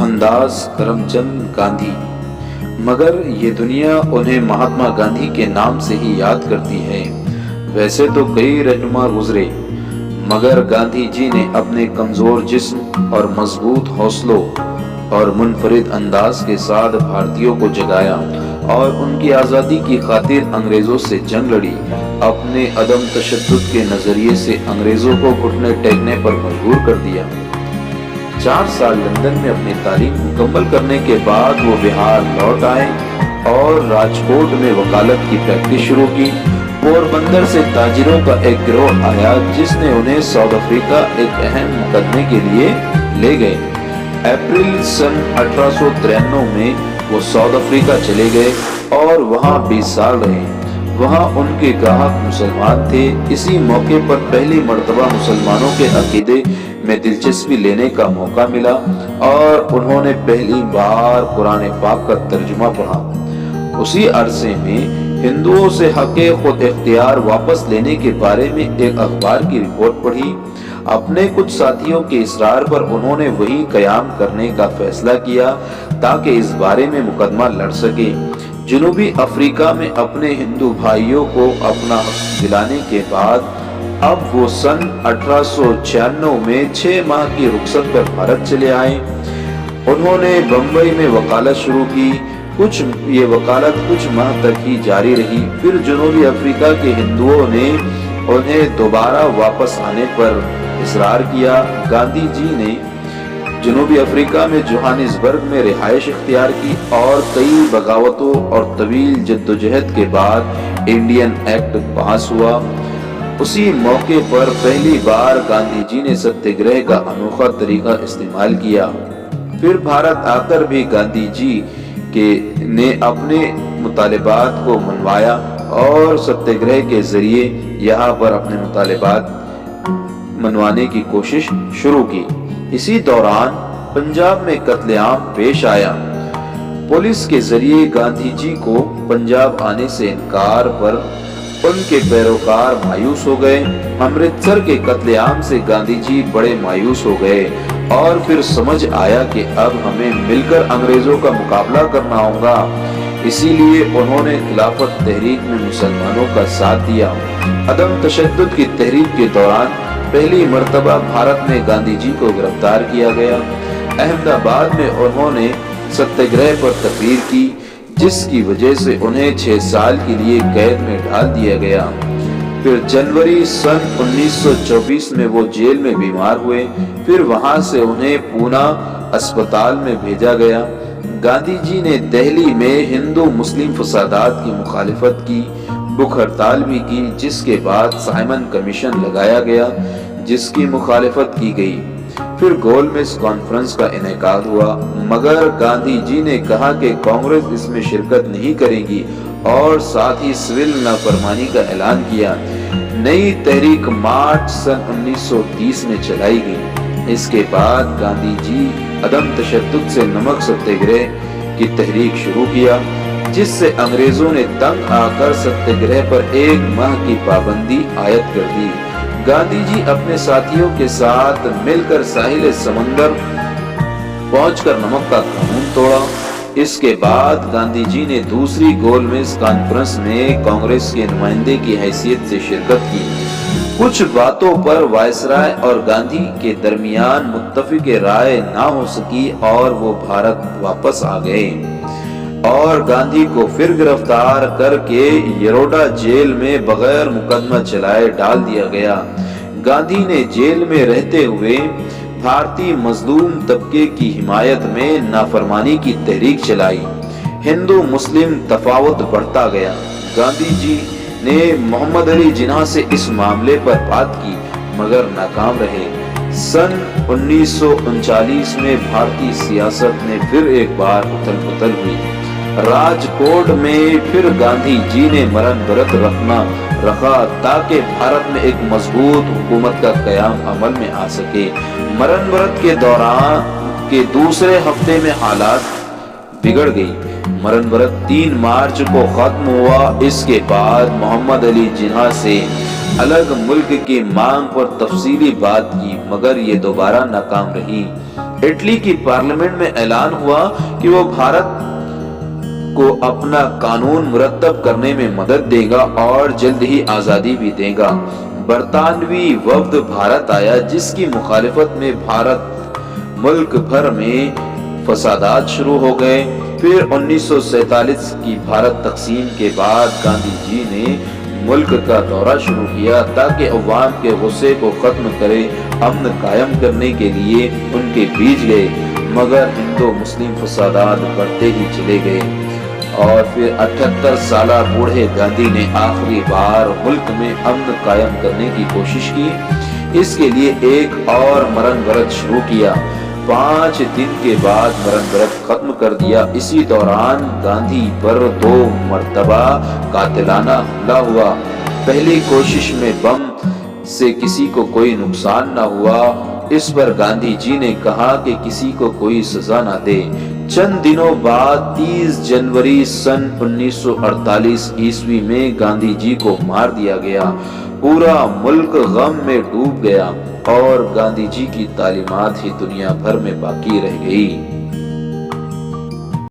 मोहन दास करमचंद गांधी, मगर ये दुनिया उन्हें महात्मा गांधी के नाम से ही याद करती है। वैसे तो कई रहनुमा गुजरे, मगर गांधी जी ने अपने कमजोर जिस्म और मजबूत हौसलों और मुनफरिद अंदाज के साथ भारतीयों को जगाया और उनकी आज़ादी की खातिर अंग्रेजों से जंग लड़ी। अपने अदम तशद्दुद के नजरिए से अंग्रेजों को घुटने टेकने पर मजबूर कर दिया। 4 साल लंदन में अपनी तालीम मुकम्मल करने के बाद वो बिहार लौट आए और राजकोट में वकालत की प्रैक्टिस शुरू की। पोरबंदर से ताजिरों का एक गिरोह आया जिसने उन्हें साउथ अफ्रीका एक अहम मुकदमे के लिए ले गए। अप्रैल सन 1893 में वो साउथ अफ्रीका चले गए और वहाँ 20 साल रहे। वहाँ उनके ग्राहक मुसलमान थे। इसी मौके पर पहली मर्तबा मुसलमानों के अकीदे में दिलचस्पी लेने का मौका मिला और उन्होंने पहली बार कुरान पाक का तर्जुमा पढ़ा। उसी अरसे में हिंदुओं से हक़े खुद इख्तियार वापस लेने के बारे में एक अखबार की रिपोर्ट पढ़ी। अपने कुछ साथियों के इसरार पर उन्होंने वही कयाम करने का फैसला किया ताकि इस बारे में मुकदमा लड़ सके। जनूबी अफ्रीका में अपने हिंदू भाइयों को अपना हक दिलाने के बाद अब वो सन 1896 में 6 माह की रुखसत पर भारत चले आए। उन्होंने बम्बई में वकालत शुरू की। ये वकालत कुछ माह तक ही जारी रही। फिर जनूबी अफ्रीका के हिंदुओं ने उन्हें दोबारा वापस आने पर इसरार किया। गांधी जी ने जनूबी अफ्रीका में जोहानिसबर्ग में रिहाइश इख्तियार की और कई बगावतों और तवील जद्दोजहद के बाद इंडियन एक्ट पास हुआ। उसी मौके पर पहली बार गांधी जी ने सत्याग्रह का अनोखा तरीका इस्तेमाल किया। फिर भारत आकर भी गांधी जी ने अपने मुतालिबात को मनवाया और सत्याग्रह के जरिए यहाँ पर अपने मुतालिबात मनवाने की कोशिश शुरू की। इसी दौरान पंजाब में कत्लेआम पेश आया। पुलिस के जरिए गांधी जी को पंजाब आने से इनकार पर उनके पैरोकार मायूस हो गए। अमृतसर के कत्लेआम से गांधी जी बड़े मायूस हो गए और फिर समझ आया कि अब हमें मिलकर अंग्रेजों का मुकाबला करना होगा। इसीलिए उन्होंने खिलाफत तहरीक में मुसलमानों का साथ दिया। अदम तशद्दुद की तहरीक के दौरान पहली मर्तबा भारत में गांधी जी को गिरफ्तार किया गया। अहमदाबाद में उन्होंने सत्याग्रह पर तकरीर की जिसकी वजह से उन्हें 6 साल के लिए कैद में डाल दिया गया। फिर जनवरी सन 1924 में वो जेल में बीमार हुए। फिर वहां से उन्हें पूना अस्पताल में भेजा गया। गांधी जी ने दिल्ली में हिंदू मुस्लिम फसादात की मुखालिफत की, भूख हड़ताल भी की, जिसके बाद साइमन कमीशन लगाया गया जिसकी मुखालिफत की गई। फिर गोलमेज कॉन्फ्रेंस का इनेकाद हुआ, मगर गांधी जी ने कहा कि कांग्रेस इसमें शिरकत नहीं करेगी और साथ ही सिविल नाफरमानी का ऐलान किया। नई तहरीक मार्च सन 1930 में चलाई गई। इसके बाद गांधी जी अदम तशद्दुद से नमक सत्याग्रह की तहरीक शुरू किया जिससे अंग्रेजों ने तंग आकर सत्याग्रह पर 1 माह की पाबंदी आयद कर दी। गांधी जी अपने साथियों के साथ मिलकर साहिल समंदर पहुंचकर नमक का कानून तोड़ा। इसके बाद गांधी जी ने दूसरी गोलमेज कॉन्फ्रेंस में कांग्रेस के नुमाइंदे की हैसियत से शिरकत की। कुछ बातों पर वायसराय और गांधी के दरमियान मुत्तफिक राय ना हो सकी और वो भारत वापस आ गए और गांधी को फिर गिरफ्तार करके यरोडा जेल में बगैर मुकदमा चलाए डाल दिया गया। गांधी ने जेल में रहते हुए भारतीय मजलूम तबके की हिमायत में नाफरमानी की तहरीक चलाई। हिंदू मुस्लिम तफावत बढ़ता गया। गांधी जी ने मोहम्मद अली जिन्ना से इस मामले पर बात की मगर नाकाम रहे। सन 1939 में भारतीय सियासत में फिर एक बार उथल पुथल हुई। राजकोट में फिर गांधी जी ने मरण व्रत रखा ताकि भारत में एक मजबूत हुकूमत का कयाम अमल में आ सके। मरण व्रत के दौरान के दूसरे हफ्ते में हालात बिगड़ गई। मरण व्रत 3 मार्च को खत्म हुआ। इसके बाद मोहम्मद अली जिन्ना से अलग मुल्क की मांग पर तफसीली बात की मगर ये दोबारा नाकाम रही। اٹلی کی پارلیمنٹ میں اعلان ہوا کہ وہ بھارت کو اپنا قانون مرتب کرنے میں مدد دے گا اور جلد ہی آزادی بھی دے گا۔ برطانوی وفد بھارت آیا، جس کی مخالفت میں بھارت ملک بھر میں فسادات شروع ہو گئے۔ پھر 1947 کی بھارت تقسیم کے بعد گاندھی جی نے ملک کا دورہ شروع کیا تاکہ عوام کے غصے کو ختم کرے۔ امن قائم کرنے کے لیے ان کے بیچ گئے، مگر ہندو مسلم فسادات بڑھتے ہی چلے گئے اور پھر 78 سالہ بوڑھے گاندھی نے آخری بار ملک میں امن قائم کرنے کی کوشش کی۔ اس کے لیے ایک اور مرن ورت شروع کیا۔ 5 دن کے بعد مرن ورت ختم کر دیا۔ اسی دوران گاندھی پر 2 مرتبہ قاتلانہ حملہ ہوا۔ پہلی کوشش میں بم سے کسی کو کوئی نقصان نہ ہوا۔ اس پر گاندھی جی نے کہا کہ کسی کو کوئی سزا نہ دے۔ چند دنوں بعد 30 جنوری سن 1948 عیسوی میں گاندھی جی کو مار دیا گیا۔ پورا ملک غم میں ڈوب گیا اور گاندھی جی کی تعلیمات ہی دنیا بھر میں باقی رہ گئی۔